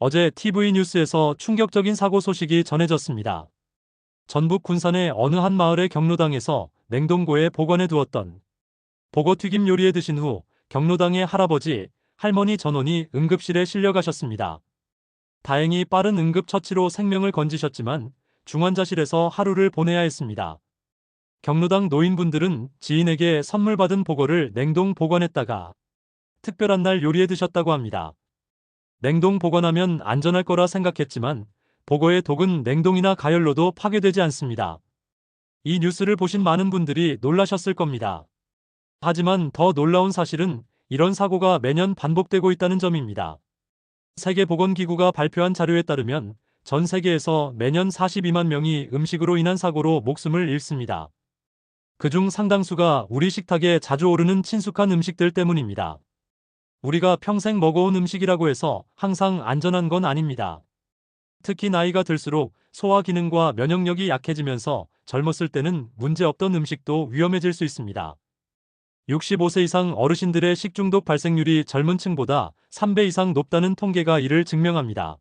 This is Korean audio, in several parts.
어제 TV 뉴스에서 충격적인 사고 소식이 전해졌습니다. 전북 군산의 어느 한 마을의 경로당에서 냉동고에 보관해 두었던 보고튀김 요리에 드신 후 경로당의 할아버지, 할머니 전원이 응급실에 실려가셨습니다. 다행히 빠른 응급처치로 생명을 건지셨지만 중환자실에서 하루를 보내야 했습니다. 경로당 노인분들은 지인에게 선물 받은 보고를 냉동 보관했다가 특별한 날 요리해 드셨다고 합니다. 냉동 보관하면 안전할 거라 생각했지만 보고의 독은 냉동이나 가열로도 파괴되지 않습니다. 이 뉴스를 보신 많은 분들이 놀라셨을 겁니다. 하지만 더 놀라운 사실은 이런 사고가 매년 반복되고 있다는 점입니다. 세계보건기구가 발표한 자료에 따르면 전 세계에서 매년 42만 명이 음식으로 인한 사고로 목숨을 잃습니다. 그중 상당수가 우리 식탁에 자주 오르는 친숙한 음식들 때문입니다. 우리가 평생 먹어온 음식이라고 해서 항상 안전한 건 아닙니다. 특히 나이가 들수록 소화 기능과 면역력이 약해지면서 젊었을 때는 문제없던 음식도 위험해질 수 있습니다. 65세 이상 어르신들의 식중독 발생률이 젊은 층보다 3배 이상 높다는 통계가 이를 증명합니다.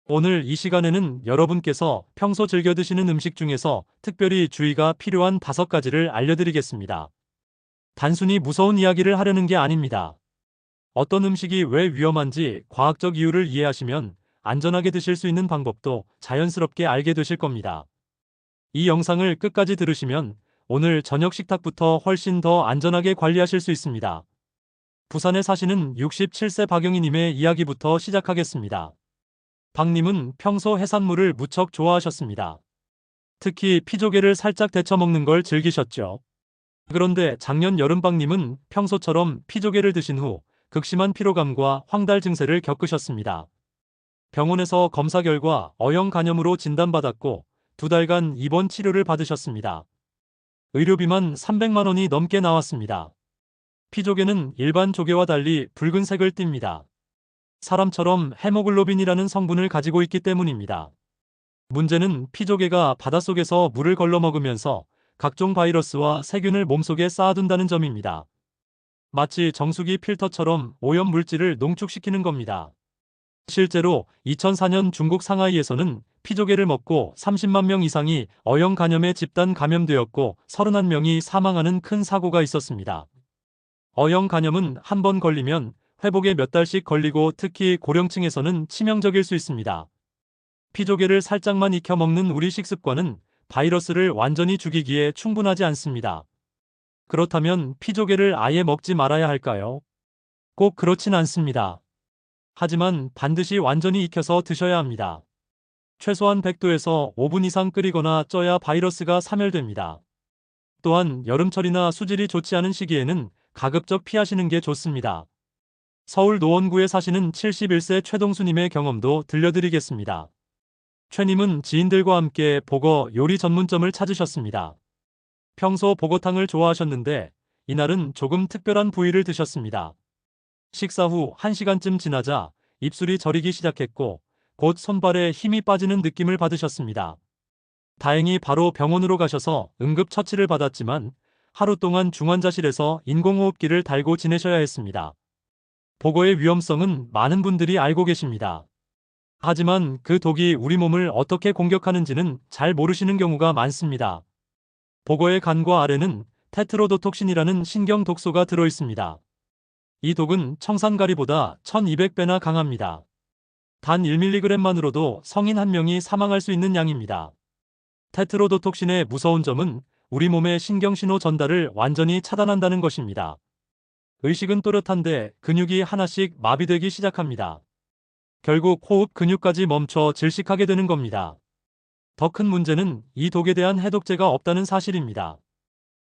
오늘 이 시간에는 여러분께서 평소 즐겨 드시는 음식 중에서 특별히 주의가 필요한 5가지를 알려드리겠습니다. 단순히 무서운 이야기를 하려는 게 아닙니다. 어떤 음식이 왜 위험한지 과학적 이유를 이해하시면 안전하게 드실 수 있는 방법도 자연스럽게 알게 되실 겁니다. 이 영상을 끝까지 들으시면 오늘 저녁 식탁부터 훨씬 더 안전하게 관리하실 수 있습니다. 부산에 사시는 67세 박영희님의 이야기부터 시작하겠습니다. 박님은 평소 해산물을 무척 좋아하셨습니다. 특히 피조개를 살짝 데쳐 먹는 걸 즐기셨죠. 그런데 작년 여름 박님은 평소처럼 피조개를 드신 후 극심한 피로감과 황달 증세를 겪으셨습니다. 병원에서 검사 결과 어형 간염으로 진단받았고 2달간 입원 치료를 받으셨습니다. 의료비만 300만 원이 넘게 나왔습니다. 피조개는 일반 조개와 달리 붉은색을 띱니다. 사람처럼 헤모글로빈이라는 성분을 가지고 있기 때문입니다. 문제는 피조개가 바닷속에서 물을 걸러 먹으면서 각종 바이러스와 세균을 몸속에 쌓아둔다는 점입니다. 마치 정수기 필터처럼 오염 물질을 농축시키는 겁니다. 실제로 2004년 중국 상하이에서는 피조개를 먹고 30만 명 이상이 어형 간염에 집단 감염되었고 31명이 사망하는 큰 사고가 있었습니다. 어형 간염은 한 번 걸리면 회복에 몇 달씩 걸리고 특히 고령층에서는 치명적일 수 있습니다. 피조개를 살짝만 익혀 먹는 우리 식습관은 바이러스를 완전히 죽이기에 충분하지 않습니다. 그렇다면 피조개를 아예 먹지 말아야 할까요? 꼭 그렇진 않습니다. 하지만 반드시 완전히 익혀서 드셔야 합니다. 최소한 100도에서 5분 이상 끓이거나 쪄야 바이러스가 사멸됩니다. 또한 여름철이나 수질이 좋지 않은 시기에는 가급적 피하시는 게 좋습니다. 서울 노원구에 사시는 71세 최동수님의 경험도 들려드리겠습니다. 최님은 지인들과 함께 보거 요리 전문점을 찾으셨습니다. 평소 보거탕을 좋아하셨는데 이날은 조금 특별한 부위를 드셨습니다. 식사 후 1시간쯤 지나자 입술이 저리기 시작했고 곧 손발에 힘이 빠지는 느낌을 받으셨습니다. 다행히 바로 병원으로 가셔서 응급처치를 받았지만 하루 동안 중환자실에서 인공호흡기를 달고 지내셔야 했습니다. 보거의 위험성은 많은 분들이 알고 계십니다. 하지만 그 독이 우리 몸을 어떻게 공격하는지는 잘 모르시는 경우가 많습니다. 보거의 간과 알에는 테트로도톡신이라는 신경 독소가 들어 있습니다. 이 독은 청산가리보다 1200배나 강합니다. 단 1mg만으로도 성인 한 명이 사망할 수 있는 양입니다. 테트로도톡신의 무서운 점은 우리 몸의 신경신호 전달을 완전히 차단한다는 것입니다. 의식은 또렷한데 근육이 하나씩 마비되기 시작합니다. 결국 호흡 근육까지 멈춰 질식하게 되는 겁니다. 더 큰 문제는 이 독에 대한 해독제가 없다는 사실입니다.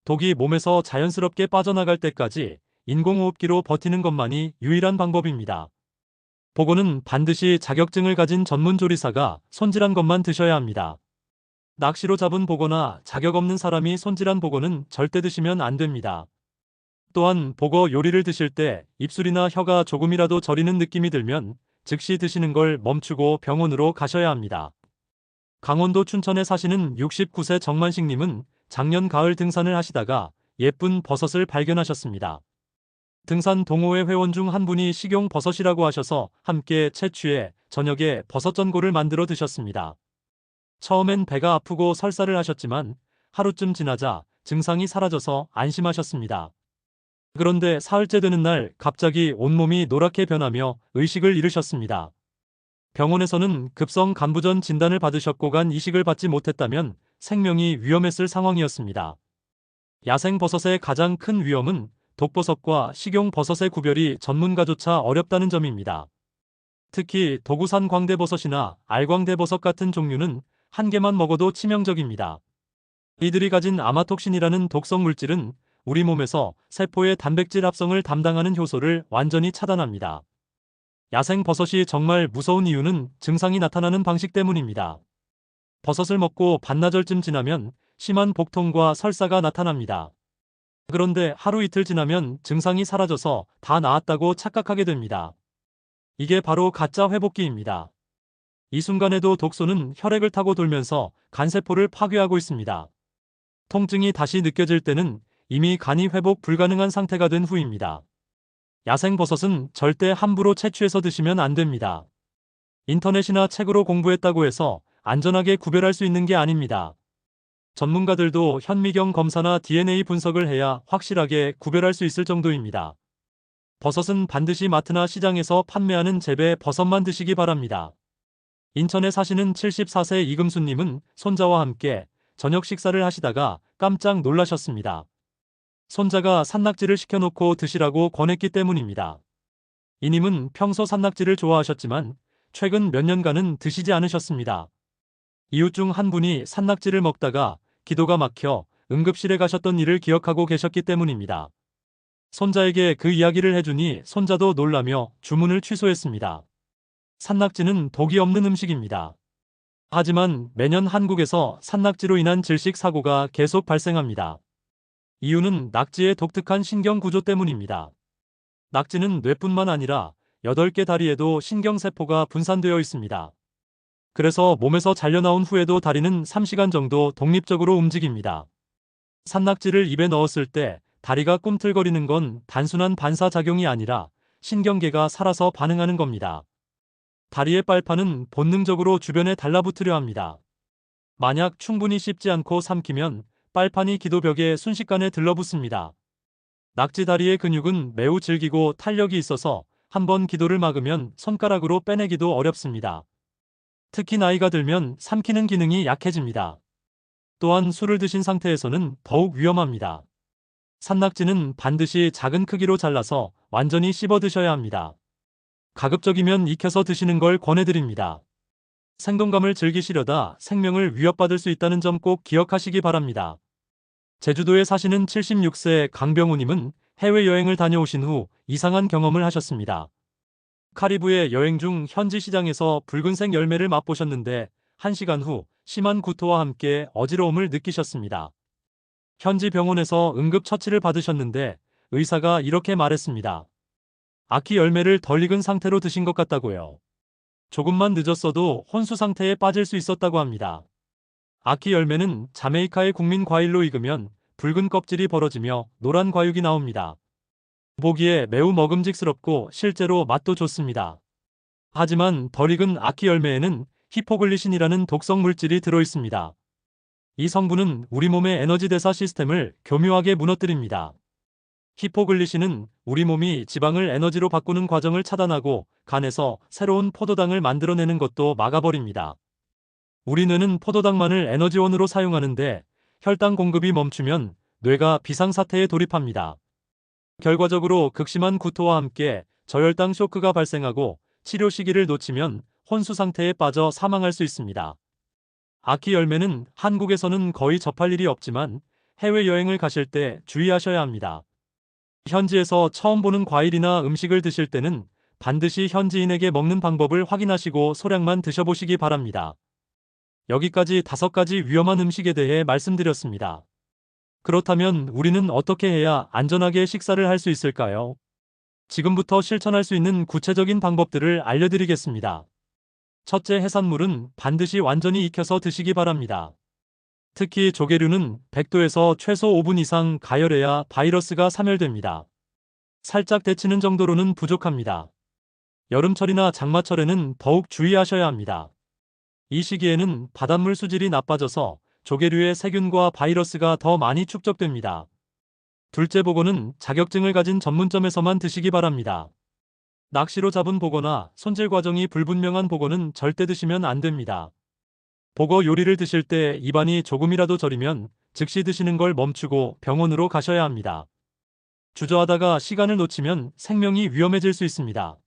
독이 몸에서 자연스럽게 빠져나갈 때까지 인공호흡기로 버티는 것만이 유일한 방법입니다. 보고는 반드시 자격증을 가진 전문 조리사가 손질한 것만 드셔야 합니다. 낚시로 잡은 보거나 자격 없는 사람이 손질한 보거는 절대 드시면 안 됩니다. 또한 보거 요리를 드실 때 입술이나 혀가 조금이라도 저리는 느낌이 들면 즉시 드시는 걸 멈추고 병원으로 가셔야 합니다. 강원도 춘천에 사시는 69세 정만식님은 작년 가을 등산을 하시다가 예쁜 버섯을 발견하셨습니다. 등산 동호회 회원 중 한 분이 식용 버섯이라고 하셔서 함께 채취해 저녁에 버섯전골을 만들어 드셨습니다. 처음엔 배가 아프고 설사를 하셨지만 하루쯤 지나자 증상이 사라져서 안심하셨습니다. 그런데 사흘째 되는 날 갑자기 온몸이 노랗게 변하며 의식을 잃으셨습니다. 병원에서는 급성 간부전 진단을 받으셨고 간 이식을 받지 못했다면 생명이 위험했을 상황이었습니다. 야생버섯의 가장 큰 위험은 독버섯과 식용버섯의 구별이 전문가조차 어렵다는 점입니다. 특히 도구산 광대버섯이나 알광대버섯 같은 종류는 한 개만 먹어도 치명적입니다. 이들이 가진 아마톡신이라는 독성 물질은 우리 몸에서 세포의 단백질 합성을 담당하는 효소를 완전히 차단합니다. 야생버섯이 정말 무서운 이유는 증상이 나타나는 방식 때문입니다. 버섯을 먹고 반나절쯤 지나면 심한 복통과 설사가 나타납니다. 그런데 하루 이틀 지나면 증상이 사라져서 다 나았다고 착각하게 됩니다. 이게 바로 가짜 회복기입니다. 이 순간에도 독소는 혈액을 타고 돌면서 간세포를 파괴하고 있습니다. 통증이 다시 느껴질 때는 이미 간이 회복 불가능한 상태가 된 후입니다. 야생버섯은 절대 함부로 채취해서 드시면 안 됩니다. 인터넷이나 책으로 공부했다고 해서 안전하게 구별할 수 있는 게 아닙니다. 전문가들도 현미경 검사나 DNA 분석을 해야 확실하게 구별할 수 있을 정도입니다. 버섯은 반드시 마트나 시장에서 판매하는 재배 버섯만 드시기 바랍니다. 인천에 사시는 74세 이금수님은 손자와 함께 저녁 식사를 하시다가 깜짝 놀라셨습니다. 손자가 산낙지를 시켜놓고 드시라고 권했기 때문입니다. 이님은 평소 산낙지를 좋아하셨지만 최근 몇 년간은 드시지 않으셨습니다. 이웃 중 한 분이 산낙지를 먹다가 기도가 막혀 응급실에 가셨던 일을 기억하고 계셨기 때문입니다. 손자에게 그 이야기를 해주니 손자도 놀라며 주문을 취소했습니다. 산낙지는 독이 없는 음식입니다. 하지만 매년 한국에서 산낙지로 인한 질식 사고가 계속 발생합니다. 이유는 낙지의 독특한 신경 구조 때문입니다. 낙지는 뇌뿐만 아니라 8개 다리에도 신경세포가 분산되어 있습니다. 그래서 몸에서 잘려나온 후에도 다리는 3시간 정도 독립적으로 움직입니다. 산낙지를 입에 넣었을 때 다리가 꿈틀거리는 건 단순한 반사작용이 아니라 신경계가 살아서 반응하는 겁니다. 다리의 빨판은 본능적으로 주변에 달라붙으려 합니다. 만약 충분히 씹지 않고 삼키면 빨판이 기도벽에 순식간에 들러붙습니다. 낙지 다리의 근육은 매우 질기고 탄력이 있어서 한번 기도를 막으면 손가락으로 빼내기도 어렵습니다. 특히 나이가 들면 삼키는 기능이 약해집니다. 또한 술을 드신 상태에서는 더욱 위험합니다. 산낙지는 반드시 작은 크기로 잘라서 완전히 씹어 드셔야 합니다. 가급적이면 익혀서 드시는 걸 권해드립니다. 생동감을 즐기시려다 생명을 위협받을 수 있다는 점 꼭 기억하시기 바랍니다. 제주도에 사시는 76세 강병우님은 해외여행을 다녀오신 후 이상한 경험을 하셨습니다. 카리브해 여행 중 현지 시장에서 붉은색 열매를 맛보셨는데 1시간 후 심한 구토와 함께 어지러움을 느끼셨습니다. 현지 병원에서 응급처치를 받으셨는데 의사가 이렇게 말했습니다. 아키 열매를 덜 익은 상태로 드신 것 같다고요. 조금만 늦었어도 혼수 상태에 빠질 수 있었다고 합니다. 아키 열매는 자메이카의 국민 과일로 익으면 붉은 껍질이 벌어지며 노란 과육이 나옵니다. 보기에 매우 먹음직스럽고 실제로 맛도 좋습니다. 하지만 덜 익은 아키 열매에는 히포글리신이라는 독성 물질이 들어있습니다. 이 성분은 우리 몸의 에너지 대사 시스템을 교묘하게 무너뜨립니다. 히포글리신은 우리 몸이 지방을 에너지로 바꾸는 과정을 차단하고 간에서 새로운 포도당을 만들어내는 것도 막아버립니다. 우리 뇌는 포도당만을 에너지원으로 사용하는데 혈당 공급이 멈추면 뇌가 비상사태에 돌입합니다. 결과적으로 극심한 구토와 함께 저혈당 쇼크가 발생하고 치료 시기를 놓치면 혼수 상태에 빠져 사망할 수 있습니다. 아키 열매는 한국에서는 거의 접할 일이 없지만 해외여행을 가실 때 주의하셔야 합니다. 현지에서 처음 보는 과일이나 음식을 드실 때는 반드시 현지인에게 먹는 방법을 확인하시고 소량만 드셔보시기 바랍니다. 여기까지 5가지 위험한 음식에 대해 말씀드렸습니다. 그렇다면 우리는 어떻게 해야 안전하게 식사를 할 수 있을까요? 지금부터 실천할 수 있는 구체적인 방법들을 알려드리겠습니다. 첫째, 해산물은 반드시 완전히 익혀서 드시기 바랍니다. 특히 조개류는 100도에서 최소 5분 이상 가열해야 바이러스가 사멸됩니다. 살짝 데치는 정도로는 부족합니다. 여름철이나 장마철에는 더욱 주의하셔야 합니다. 이 시기에는 바닷물 수질이 나빠져서 조개류의 세균과 바이러스가 더 많이 축적됩니다. 둘째 보고는 자격증을 가진 전문점에서만 드시기 바랍니다. 낚시로 잡은 보거나 손질 과정이 불분명한 보고는 절대 드시면 안 됩니다. 보거 요리를 드실 때 입안이 조금이라도 저리면 즉시 드시는 걸 멈추고 병원으로 가셔야 합니다. 주저하다가 시간을 놓치면 생명이 위험해질 수 있습니다.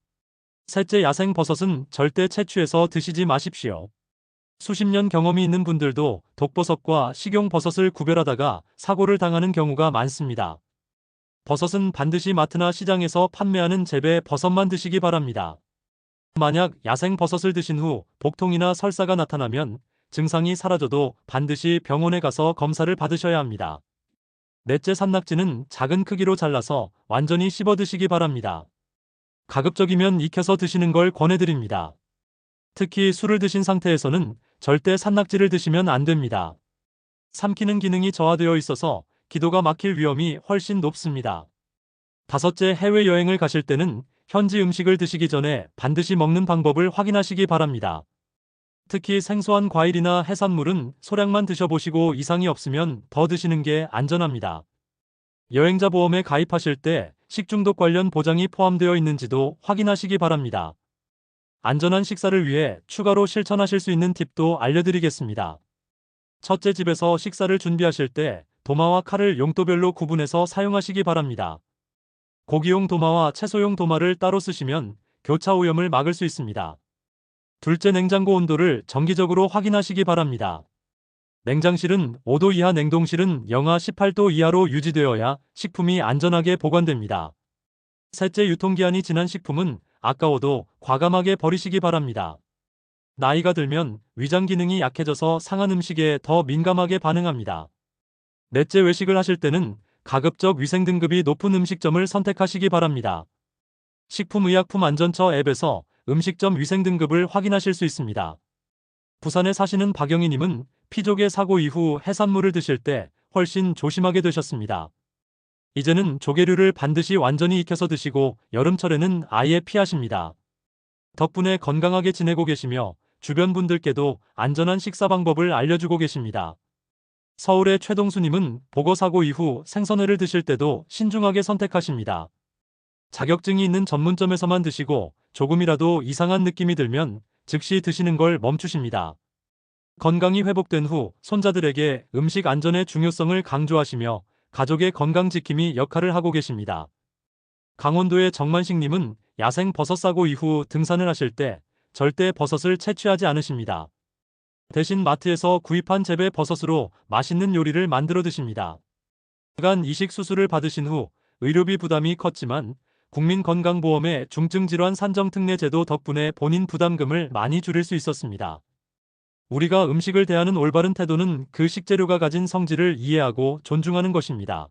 셋째, 야생 버섯은 절대 채취해서 드시지 마십시오. 수십 년 경험이 있는 분들도 독버섯과 식용버섯을 구별하다가 사고를 당하는 경우가 많습니다. 버섯은 반드시 마트나 시장에서 판매하는 재배 버섯만 드시기 바랍니다. 만약 야생 버섯을 드신 후 복통이나 설사가 나타나면 증상이 사라져도 반드시 병원에 가서 검사를 받으셔야 합니다. 넷째, 산낙지는 작은 크기로 잘라서 완전히 씹어 드시기 바랍니다. 가급적이면 익혀서 드시는 걸 권해드립니다. 특히 술을 드신 상태에서는 절대 산낙지를 드시면 안 됩니다. 삼키는 기능이 저하되어 있어서 기도가 막힐 위험이 훨씬 높습니다. 다섯째, 해외여행을 가실 때는 현지 음식을 드시기 전에 반드시 먹는 방법을 확인하시기 바랍니다. 특히 생소한 과일이나 해산물은 소량만 드셔보시고 이상이 없으면 더 드시는 게 안전합니다. 여행자 보험에 가입하실 때 식중독 관련 보장이 포함되어 있는지도 확인하시기 바랍니다. 안전한 식사를 위해 추가로 실천하실 수 있는 팁도 알려드리겠습니다. 첫째, 집에서 식사를 준비하실 때 도마와 칼을 용도별로 구분해서 사용하시기 바랍니다. 고기용 도마와 채소용 도마를 따로 쓰시면 교차 오염을 막을 수 있습니다. 둘째, 냉장고 온도를 정기적으로 확인하시기 바랍니다. 냉장실은 5도 이하, 냉동실은 영하 18도 이하로 유지되어야 식품이 안전하게 보관됩니다. 셋째, 유통기한이 지난 식품은 아까워도 과감하게 버리시기 바랍니다. 나이가 들면 위장 기능이 약해져서 상한 음식에 더 민감하게 반응합니다. 넷째, 외식을 하실 때는 가급적 위생 등급이 높은 음식점을 선택하시기 바랍니다. 식품의약품안전처 앱에서 음식점 위생 등급을 확인하실 수 있습니다. 부산에 사시는 박영희님은 피조개 사고 이후 해산물을 드실 때 훨씬 조심하게 되셨습니다. 이제는 조개류를 반드시 완전히 익혀서 드시고 여름철에는 아예 피하십니다. 덕분에 건강하게 지내고 계시며 주변 분들께도 안전한 식사 방법을 알려주고 계십니다. 서울의 최동수님은 보거 사고 이후 생선회를 드실 때도 신중하게 선택하십니다. 자격증이 있는 전문점에서만 드시고 조금이라도 이상한 느낌이 들면 즉시 드시는 걸 멈추십니다. 건강이 회복된 후 손자들에게 음식 안전의 중요성을 강조하시며 가족의 건강 지킴이 역할을 하고 계십니다. 강원도의 정만식님은 야생 버섯 사고 이후 등산을 하실 때 절대 버섯을 채취하지 않으십니다. 대신 마트에서 구입한 재배 버섯으로 맛있는 요리를 만들어 드십니다. 간 이식 수술을 받으신 후 의료비 부담이 컸지만 국민건강보험의 중증질환 산정특례 제도 덕분에 본인 부담금을 많이 줄일 수 있었습니다. 우리가 음식을 대하는 올바른 태도는 그 식재료가 가진 성질을 이해하고 존중하는 것입니다.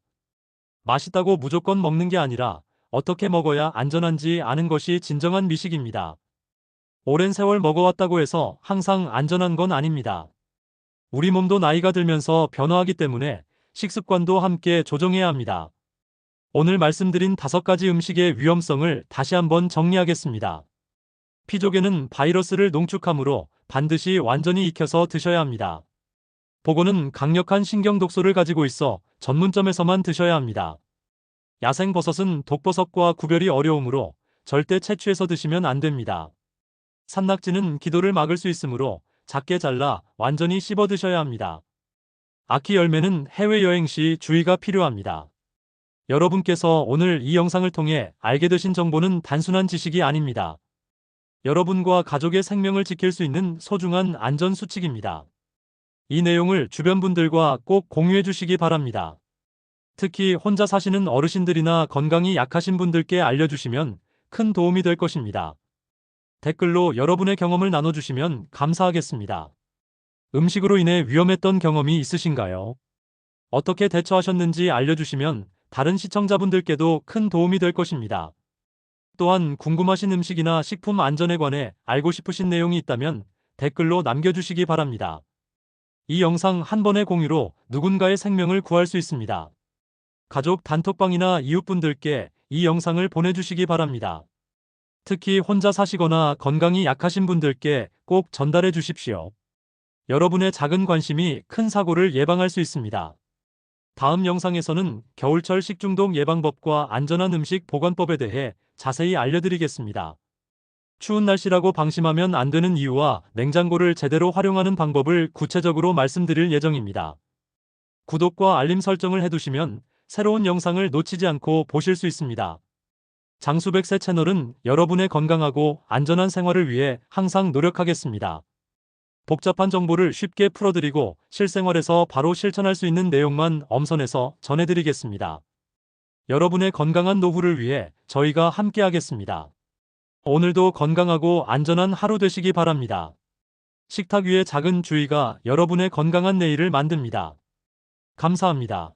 맛있다고 무조건 먹는 게 아니라 어떻게 먹어야 안전한지 아는 것이 진정한 미식입니다. 오랜 세월 먹어왔다고 해서 항상 안전한 건 아닙니다. 우리 몸도 나이가 들면서 변화하기 때문에 식습관도 함께 조정해야 합니다. 오늘 말씀드린 5가지 음식의 위험성을 다시 한번 정리하겠습니다. 피조개는 바이러스를 농축하므로 반드시 완전히 익혀서 드셔야 합니다. 보고는 강력한 신경독소를 가지고 있어 전문점에서만 드셔야 합니다. 야생버섯은 독버섯과 구별이 어려우므로 절대 채취해서 드시면 안 됩니다. 산낙지는 기도를 막을 수 있으므로 작게 잘라 완전히 씹어 드셔야 합니다. 아키 열매는 해외여행 시 주의가 필요합니다. 여러분께서 오늘 이 영상을 통해 알게 되신 정보는 단순한 지식이 아닙니다. 여러분과 가족의 생명을 지킬 수 있는 소중한 안전 수칙입니다. 이 내용을 주변 분들과 꼭 공유해 주시기 바랍니다. 특히 혼자 사시는 어르신들이나 건강이 약하신 분들께 알려주시면 큰 도움이 될 것입니다. 댓글로 여러분의 경험을 나눠주시면 감사하겠습니다. 음식으로 인해 위험했던 경험이 있으신가요? 어떻게 대처하셨는지 알려주시면 다른 시청자분들께도 큰 도움이 될 것입니다. 또한 궁금하신 음식이나 식품 안전에 관해 알고 싶으신 내용이 있다면 댓글로 남겨주시기 바랍니다. 이 영상 한 번의 공유로 누군가의 생명을 구할 수 있습니다. 가족 단톡방이나 이웃분들께 이 영상을 보내주시기 바랍니다. 특히 혼자 사시거나 건강이 약하신 분들께 꼭 전달해 주십시오. 여러분의 작은 관심이 큰 사고를 예방할 수 있습니다. 다음 영상에서는 겨울철 식중독 예방법과 안전한 음식 보관법에 대해 자세히 알려드리겠습니다. 추운 날씨라고 방심하면 안 되는 이유와 냉장고를 제대로 활용하는 방법을 구체적으로 말씀드릴 예정입니다. 구독과 알림 설정을 해두시면 새로운 영상을 놓치지 않고 보실 수 있습니다. 장수백세 채널은 여러분의 건강하고 안전한 생활을 위해 항상 노력하겠습니다. 복잡한 정보를 쉽게 풀어드리고 실생활에서 바로 실천할 수 있는 내용만 엄선해서 전해드리겠습니다. 여러분의 건강한 노후를 위해 저희가 함께하겠습니다. 오늘도 건강하고 안전한 하루 되시기 바랍니다. 식탁 위의 작은 주의가 여러분의 건강한 내일을 만듭니다. 감사합니다.